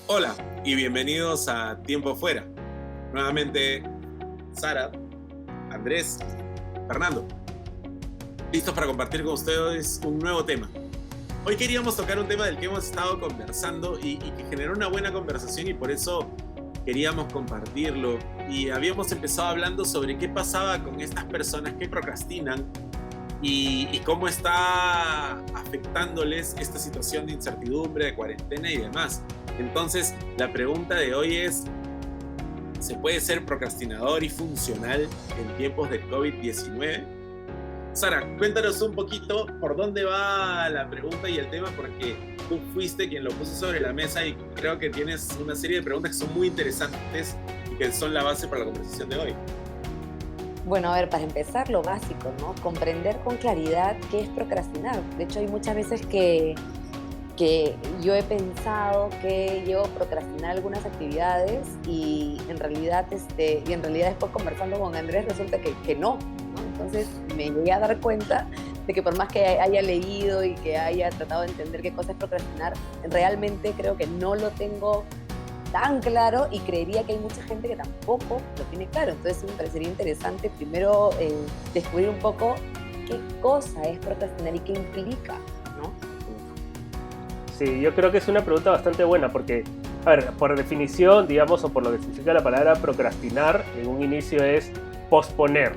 Hola y bienvenidos a Tiempo Fuera. Nuevamente, Sara, Andrés, Fernando, listos para compartir con ustedes un nuevo tema. Hoy queríamos tocar un tema del que hemos estado conversando y que generó una buena conversación y por eso queríamos compartirlo. Y habíamos empezado hablando sobre qué pasaba con estas personas que procrastinan y cómo está afectándoles esta situación de incertidumbre, de cuarentena y demás. Entonces, la pregunta de hoy es, ¿se puede ser procrastinador y funcional en tiempos de COVID-19? Sara, cuéntanos un poquito por dónde va la pregunta y el tema, porque tú fuiste quien lo puso sobre la mesa y creo que tienes una serie de preguntas que son muy interesantes y que son la base para la conversación de hoy. Bueno, a ver, para empezar, lo básico, ¿no? Comprender con claridad qué es procrastinar. De hecho, hay muchas veces que yo he pensado que llevo a procrastinar algunas actividades y en realidad después conversando con Andrés resulta que no, ¿no? Entonces me llegué a dar cuenta de que por más que haya leído y que haya tratado de entender qué cosa es procrastinar, realmente creo que no lo tengo tan claro y creería que hay mucha gente que tampoco lo tiene claro. Entonces me parecería interesante primero descubrir un poco qué cosa es procrastinar y qué implica, ¿no? Sí, yo creo que es una pregunta bastante buena porque, a ver, por definición, digamos, o por lo que significa la palabra procrastinar, en un inicio es posponer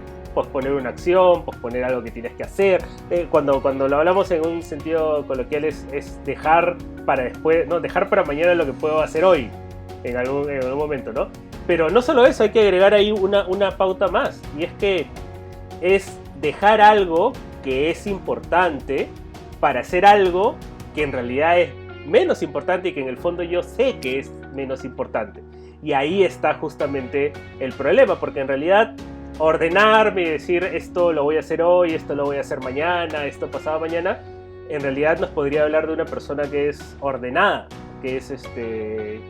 una acción, posponer algo que tienes que hacer. Cuando lo hablamos en un sentido coloquial es dejar para después, no, dejar para mañana lo que puedo hacer hoy, en algún momento, ¿no? Pero no solo eso, hay que agregar ahí una pauta más, y es que es dejar algo que es importante para hacer algo que en realidad es menos importante y que en el fondo yo sé que es menos importante. Y ahí está justamente el problema, porque en realidad ordenarme y decir esto lo voy a hacer hoy, esto lo voy a hacer mañana, esto pasado mañana, en realidad nos podría hablar de una persona que es ordenada, que es que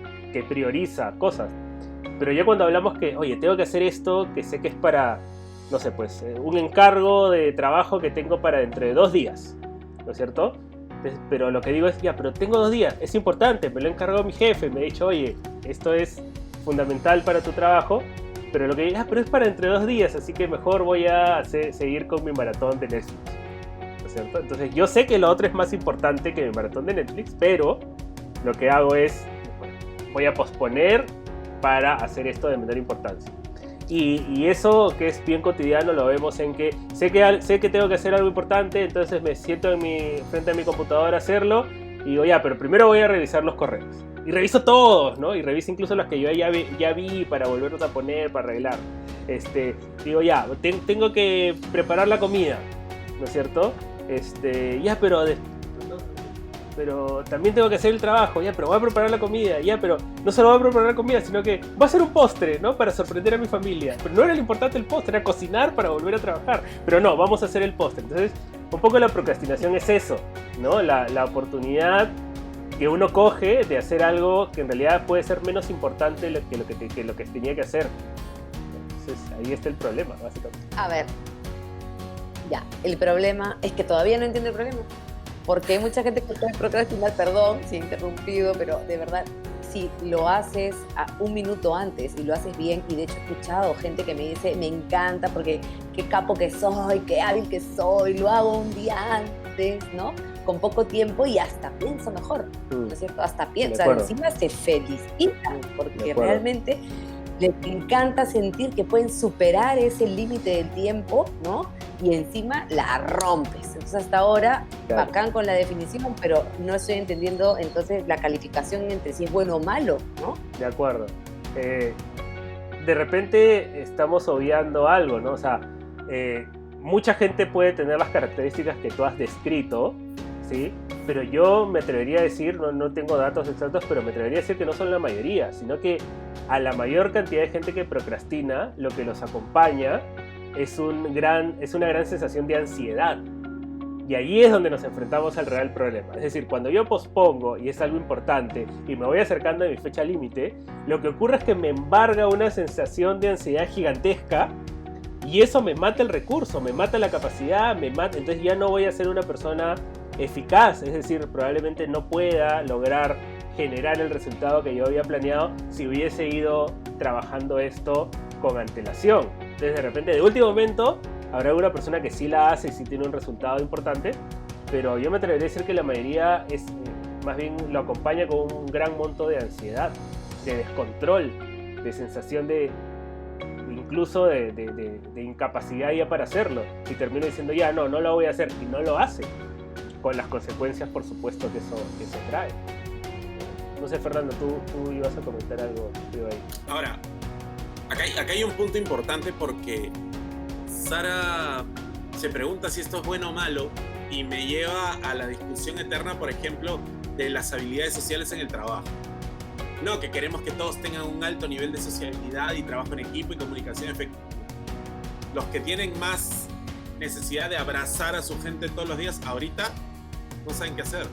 prioriza cosas. Pero ya cuando hablamos que, oye, tengo que hacer esto, que sé que es para, no sé, pues un encargo de trabajo que tengo para dentro de 2 días, ¿no es cierto? Pero lo que digo es, ya, pero tengo 2 días, es importante, me lo ha encargado mi jefe, me ha dicho, oye, esto es fundamental para tu trabajo, pero lo que digo, pero es para entre 2 días, así que mejor voy a seguir con mi maratón de Netflix, ¿no es cierto? Entonces yo sé que lo otro es más importante que mi maratón de Netflix, pero lo que hago es, voy a posponer para hacer esto de menor importancia. Y eso que es bien cotidiano lo vemos en que sé que tengo que hacer algo importante, entonces me siento frente a mi computadora a hacerlo y digo, ya, pero primero voy a revisar los correos. Y reviso todos, ¿no? Y reviso incluso los que yo ya vi para volverlos a poner, para arreglar. Digo, ya, tengo que preparar la comida, ¿no es cierto? Ya, pero también tengo que hacer el trabajo, ya, pero voy a preparar la comida, ya, pero no solo voy a preparar la comida, sino que voy a hacer un postre, ¿no? Para sorprender a mi familia. Pero no era lo importante el postre, era cocinar para volver a trabajar. Pero no, vamos a hacer el postre. Entonces, un poco la procrastinación es eso, ¿no? La oportunidad que uno coge de hacer algo que en realidad puede ser menos importante que lo que tenía que hacer. Entonces, ahí está el problema, básicamente. A ver, ya, el problema es que todavía no entiendo el problema. Porque hay mucha gente que puede procrastinar, perdón si he interrumpido, pero de verdad, si lo haces a 1 minuto antes y lo haces bien, y de hecho he escuchado gente que me dice, me encanta porque qué capo que soy, qué hábil que soy, lo hago un día antes, ¿no? Con poco tiempo y hasta pienso mejor, ¿no es cierto? Hasta piensa, encima se felicitan porque realmente les encanta sentir que pueden superar ese límite del tiempo, ¿no? Y encima la rompes. Entonces hasta ahora, claro, bacán con la definición, pero no estoy entendiendo entonces la calificación entre si es bueno o malo, ¿no? De acuerdo. De repente estamos obviando algo, ¿no? O sea, mucha gente puede tener las características que tú has descrito, ¿sí? Pero yo me atrevería a decir, no tengo datos exactos, pero me atrevería a decir que no son la mayoría, sino que a la mayor cantidad de gente que procrastina, lo que los acompaña es una gran sensación de ansiedad. Y ahí es donde nos enfrentamos al real problema. Es decir, cuando yo pospongo y es algo importante y me voy acercando a mi fecha límite, lo que ocurre es que me embarga una sensación de ansiedad gigantesca y eso me mata el recurso, me mata la capacidad, entonces ya no voy a ser una persona eficaz, es decir, probablemente no pueda lograr generar el resultado que yo había planeado si hubiese ido trabajando esto con antelación. Entonces, de repente, de último momento, habrá alguna persona que sí la hace y sí tiene un resultado importante, pero yo me atrevería a decir que la mayoría es, más bien lo acompaña con un gran monto de ansiedad, de descontrol, de sensación de incluso de incapacidad ya para hacerlo. Y termina diciendo ya, no lo voy a hacer, y no lo hace, con las consecuencias, por supuesto, que eso trae. No sé, Fernando, tú ibas a comentar algo ahí. Ahora, acá hay un punto importante porque Sara se pregunta si esto es bueno o malo y me lleva a la discusión eterna, por ejemplo, de las habilidades sociales en el trabajo. No, que queremos que todos tengan un alto nivel de sociabilidad y trabajo en equipo y comunicación efectiva. Los que tienen más necesidad de abrazar a su gente todos los días, ahorita no saben qué hacer.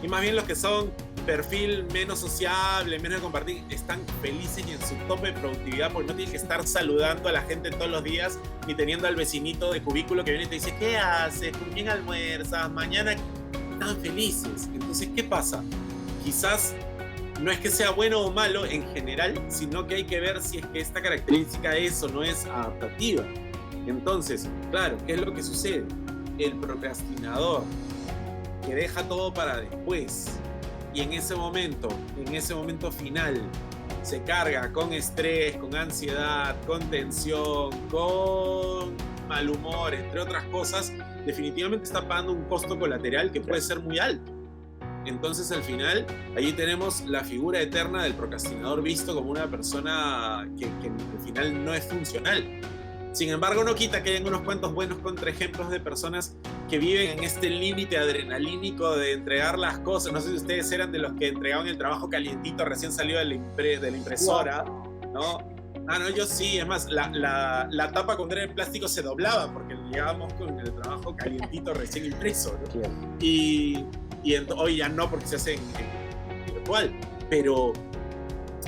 Y más bien los que son perfil menos sociable, menos de compartir, están felices y en su tope de productividad porque no tienen que estar saludando a la gente todos los días ni teniendo al vecinito de cubículo que viene y te dice ¿qué haces? ¿Con quién almuerzas? Mañana están felices. Entonces, ¿qué pasa? Quizás no es que sea bueno o malo en general, sino que hay que ver si es que esta característica es o no es adaptativa. Entonces, claro, ¿qué es lo que sucede? El procrastinador que deja todo para después y en ese momento final se carga con estrés, con ansiedad, con tensión, con mal humor, entre otras cosas, definitivamente está pagando un costo colateral que puede ser muy alto. Entonces al final, allí tenemos la figura eterna del procrastinador visto como una persona que al final no es funcional. Sin embargo, no quita que hayan unos cuantos buenos contraejemplos de personas que viven en este límite adrenalínico de entregar las cosas. No sé si ustedes eran de los que entregaban el trabajo calientito recién salido de la impresora, ¿no? Ah, no, yo sí. Es más, la tapa cuando era de plástico se doblaba porque llegábamos con el trabajo calientito recién impreso, ¿no? Y hoy ya no porque se hace en virtual. Pero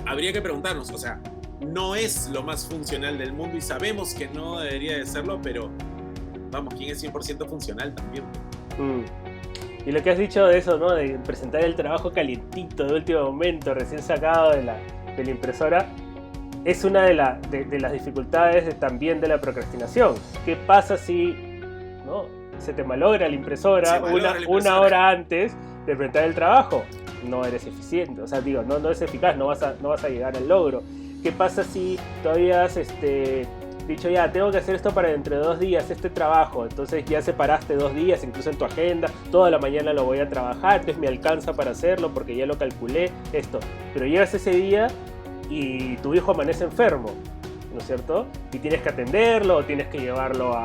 habría que preguntarnos, o sea, no es lo más funcional del mundo y sabemos que no debería de serlo, pero vamos, ¿quién es 100% funcional también? Y lo que has dicho de eso, ¿no? De presentar el trabajo calientito de último momento, recién sacado de la impresora, es una de las dificultades también de la procrastinación. ¿Qué pasa si no se te malogra la impresora una hora antes de presentar el trabajo? No eres eficiente, o sea, digo, no es eficaz, no vas a llegar al logro. ¿Qué pasa si todavía has dicho ya, tengo que hacer esto para dentro de 2 días, este trabajo? Entonces ya separaste 2 días, incluso en tu agenda, toda la mañana lo voy a trabajar, entonces me alcanza para hacerlo porque ya lo calculé, esto. Pero llegas ese día y tu hijo amanece enfermo, ¿no es cierto? Y tienes que atenderlo, o tienes que llevarlo a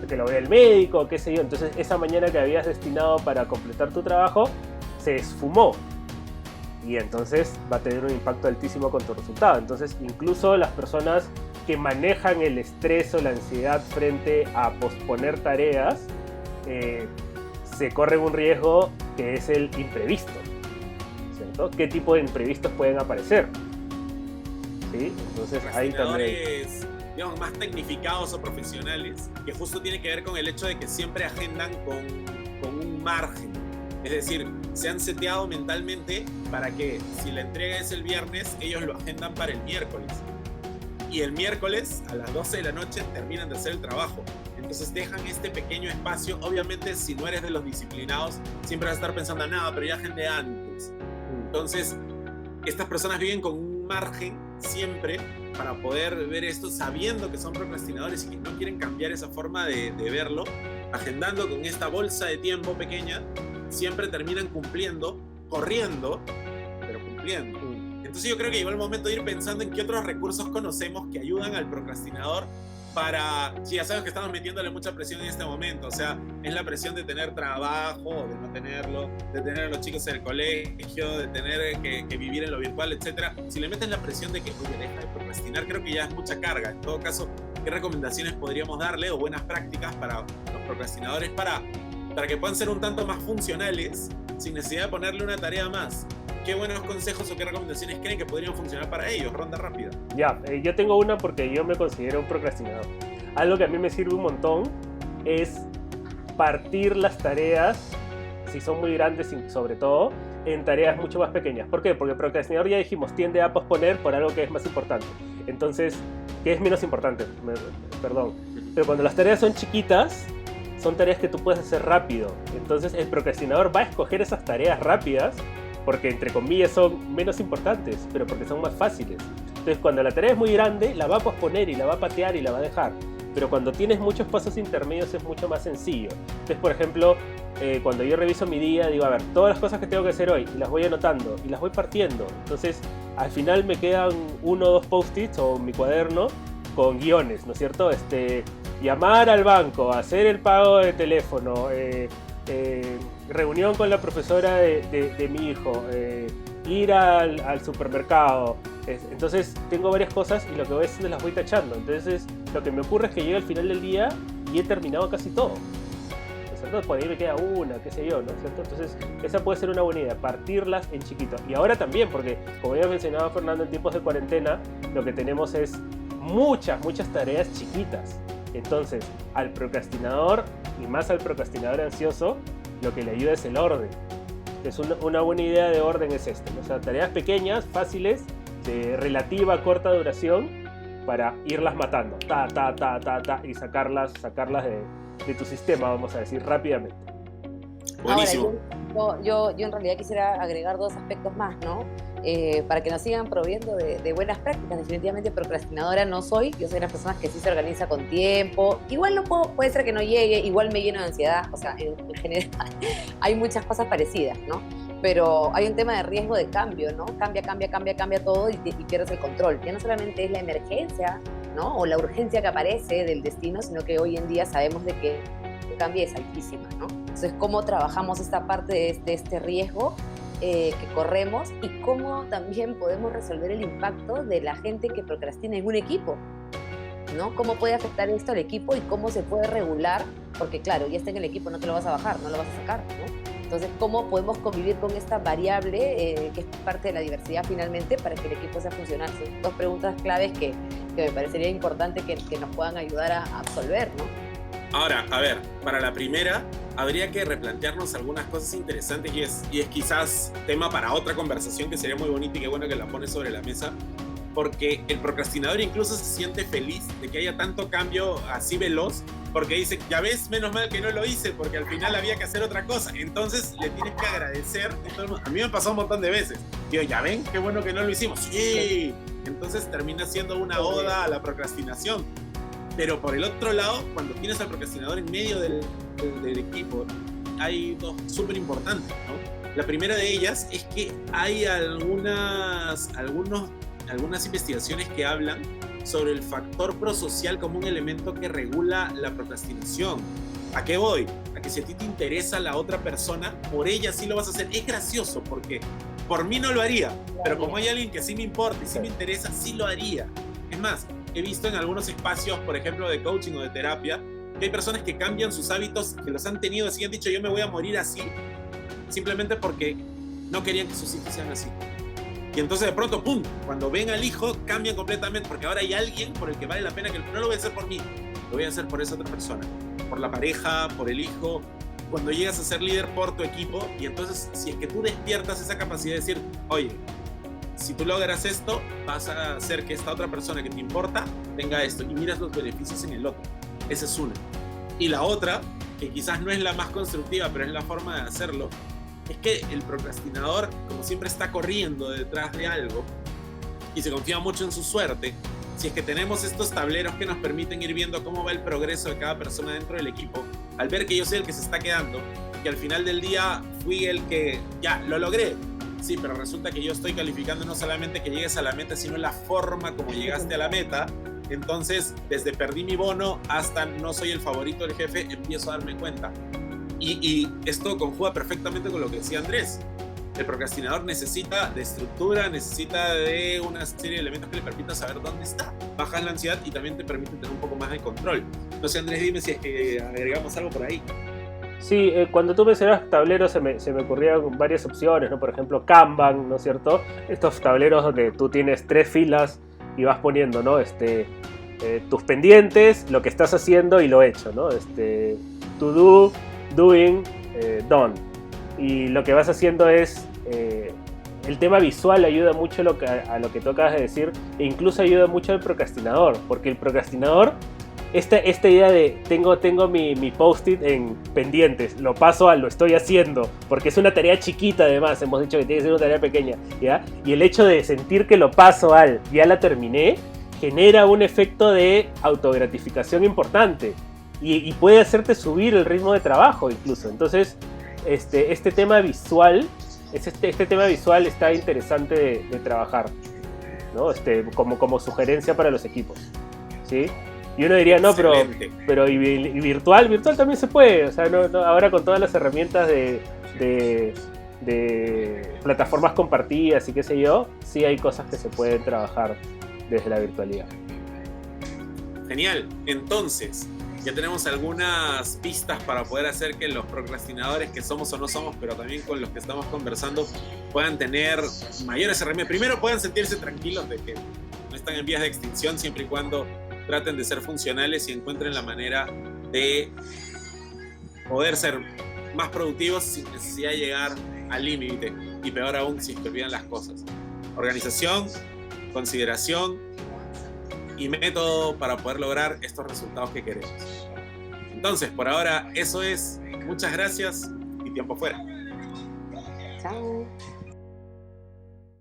que lo vea el médico, qué sé yo. Entonces esa mañana que habías destinado para completar tu trabajo se esfumó. Y entonces va a tener un impacto altísimo con tu resultado. Entonces, incluso las personas que manejan el estrés o la ansiedad frente a posponer tareas, se corren un riesgo que es el imprevisto, ¿cierto? ¿Qué tipo de imprevistos pueden aparecer? ¿Sí? Entonces, ahí también, digamos, más tecnificados o profesionales, que justo tiene que ver con el hecho de que siempre agendan con un margen. Es decir, se han seteado mentalmente para que si la entrega es el viernes, ellos lo agendan para el miércoles. Y el miércoles a las 12 de la noche terminan de hacer el trabajo. Entonces dejan este pequeño espacio. Obviamente, si no eres de los disciplinados, siempre vas a estar pensando, nada, pero ya agendé antes. Entonces, estas personas viven con un margen siempre para poder ver esto, sabiendo que son procrastinadores y que no quieren cambiar esa forma de verlo, agendando con esta bolsa de tiempo pequeña. Siempre terminan cumpliendo, corriendo, pero cumpliendo. Entonces yo creo que llegó el momento de ir pensando en qué otros recursos conocemos que ayudan al procrastinador para... Sí, ya sabemos que estamos metiéndole mucha presión en este momento, o sea, es la presión de tener trabajo, o de no tenerlo, de tener a los chicos en el colegio, de tener que vivir en lo virtual, etc. Si le metes la presión de que, oye, deja de procrastinar, creo que ya es mucha carga. En todo caso, ¿qué recomendaciones podríamos darle o buenas prácticas para los procrastinadores para que puedan ser un tanto más funcionales sin necesidad de ponerle una tarea más? ¿Qué buenos consejos o qué recomendaciones creen que podrían funcionar para ellos? Ronda rápida. Ya, yo tengo una porque yo me considero un procrastinador. Algo que a mí me sirve un montón es partir las tareas, si son muy grandes sobre todo, en tareas mucho más pequeñas. ¿Por qué? Porque el procrastinador, ya dijimos, tiende a posponer por algo que es más importante. Entonces, que es menos importante, perdón. Pero cuando las tareas son chiquitas, son tareas que tú puedes hacer rápido. Entonces el procrastinador va a escoger esas tareas rápidas porque, entre comillas, son menos importantes, pero porque son más fáciles. Entonces cuando la tarea es muy grande, la va a posponer y la va a patear y la va a dejar. Pero cuando tienes muchos pasos intermedios es mucho más sencillo. Entonces, por ejemplo, cuando yo reviso mi día, digo, a ver, todas las cosas que tengo que hacer hoy, y las voy anotando, y las voy partiendo. Entonces, al final me quedan 1 o 2 post-its o mi cuaderno con guiones, ¿no es cierto? Llamar al banco, hacer el pago de teléfono, reunión con la profesora de mi hijo, ir al supermercado. Entonces tengo varias cosas y lo que voy haciendo las voy tachando. Entonces lo que me ocurre es que llego al final del día y he terminado casi todo, ¿no es cierto? Por ahí me queda una, qué sé yo, ¿no es cierto? Entonces esa puede ser una buena idea, partirlas en chiquito. Y ahora también, porque como ya mencionaba Fernando, en tiempos de cuarentena lo que tenemos es muchas tareas chiquitas. Entonces al procrastinador, y más al procrastinador ansioso, lo que le ayuda es el orden. Entonces una buena idea de orden es ¿no? O sea, tareas pequeñas, fáciles, de relativa corta duración, para irlas matando, y sacarlas de tu sistema, vamos a decir, rápidamente. Buenísimo. Ahora, yo en realidad quisiera agregar 2 aspectos más, ¿no? Para que nos sigan proveyendo de buenas prácticas. Definitivamente procrastinadora no soy. Yo soy una persona que sí se organiza con tiempo. Igual no puede ser que no llegue, igual me lleno de ansiedad. O sea, en general hay muchas cosas parecidas, ¿no? Pero hay un tema de riesgo de cambio, ¿no? Cambia todo y pierdes el control. Ya no solamente es la emergencia, ¿no? O la urgencia que aparece del destino, sino que hoy en día sabemos de que el cambio es altísima, ¿no? Entonces, ¿cómo trabajamos esta parte de este riesgo que corremos y cómo también podemos resolver el impacto de la gente que procrastina en un equipo, ¿no? ¿Cómo puede afectar esto al equipo y cómo se puede regular? Porque claro, ya está en el equipo, no te lo vas a bajar, no lo vas a sacar, ¿no? Entonces, ¿cómo podemos convivir con esta variable que es parte de la diversidad finalmente para que el equipo sea funcional? Son 2 preguntas claves que me parecería importante que nos puedan ayudar a absolver, ¿no? Ahora, a ver, para la primera habría que replantearnos algunas cosas interesantes y es quizás tema para otra conversación que sería muy bonita y qué bueno que la pones sobre la mesa, porque el procrastinador incluso se siente feliz de que haya tanto cambio así veloz, porque dice, ya ves, menos mal que no lo hice, porque al final había que hacer otra cosa. Entonces le tienes que agradecer. A mí me pasó un montón de veces. Digo, ya ven, qué bueno que no lo hicimos. Sí. Entonces termina siendo una oda a la procrastinación. Pero por el otro lado, cuando tienes al procrastinador en medio del equipo, hay 2 súper importantes, ¿no? La primera de ellas es que hay algunas investigaciones que hablan sobre el factor prosocial como un elemento que regula la procrastinación. ¿A qué voy? A que si a ti te interesa la otra persona, por ella sí lo vas a hacer. Es gracioso porque por mí no lo haría, pero como hay alguien que sí me importa y sí me interesa, sí lo haría. Es más, he visto en algunos espacios, por ejemplo, de coaching o de terapia, que hay personas que cambian sus hábitos, que los han tenido así, han dicho yo me voy a morir así, simplemente porque no querían que sus hijos sean así. Y entonces de pronto, ¡pum!, cuando ven al hijo, cambian completamente, porque ahora hay alguien por el que vale la pena que no lo voy a hacer por mí, lo voy a hacer por esa otra persona, por la pareja, por el hijo. Cuando llegas a ser líder por tu equipo, y entonces si es que tú despiertas esa capacidad de decir, oye, si tú logras esto, vas a hacer que esta otra persona que te importa tenga esto, y miras los beneficios en el otro. Esa es una. Y la otra, que quizás no es la más constructiva, pero es la forma de hacerlo, es que el procrastinador, como siempre, está corriendo detrás de algo y se confía mucho en su suerte. Si es que tenemos estos tableros que nos permiten ir viendo cómo va el progreso de cada persona dentro del equipo, al ver que yo soy el que se está quedando, que al final del día fui el que ya lo logré, sí, pero resulta que yo estoy calificando no solamente que llegues a la meta, sino la forma como llegaste a la meta. Entonces, desde perdí mi bono hasta no soy el favorito del jefe, empiezo a darme cuenta. Y esto conjuga perfectamente con lo que decía Andrés. El procrastinador necesita de estructura, necesita de una serie de elementos que le permitan saber dónde está. Bajas la ansiedad y también te permite tener un poco más de control. No sé, Andrés, dime si es que agregamos algo por ahí. Sí, cuando tú mencionas tableros se me ocurrían varias opciones, ¿no? Por ejemplo, Kanban, ¿no es cierto? Estos tableros donde tú tienes 3 filas y vas tus pendientes, lo que estás haciendo y lo hecho, ¿no? to do, doing, done. Y lo que vas haciendo es, el tema visual ayuda mucho a lo que tú acabas de decir, e incluso ayuda mucho al procrastinador, porque el procrastinador, esta idea de tengo mi post-it en pendientes, lo paso a lo estoy haciendo, porque es una tarea chiquita además, hemos dicho que tiene que ser una tarea pequeña, ¿ya? Y el hecho de sentir que lo paso al ya la terminé, genera un efecto de autogratificación importante y puede hacerte subir el ritmo de trabajo incluso. Entonces, este tema visual, este tema visual está interesante de trabajar, ¿no? Como sugerencia para los equipos, ¿sí? Y uno diría, no, pero y virtual también se puede. O sea, ahora con todas las herramientas de plataformas compartidas y qué sé yo, sí hay cosas que se pueden trabajar desde la virtualidad. Genial. Entonces, ya tenemos algunas pistas para poder hacer que los procrastinadores que somos o no somos, pero también con los que estamos conversando, puedan tener mayores herramientas. Primero, puedan sentirse tranquilos de que no están en vías de extinción, siempre y cuando traten de ser funcionales y encuentren la manera de poder ser más productivos sin necesidad de llegar al límite, y peor aún si se olvidan las cosas. Organización, consideración y método para poder lograr estos resultados que queremos. Entonces, por ahora eso es. Muchas gracias y tiempo fuera. Chao.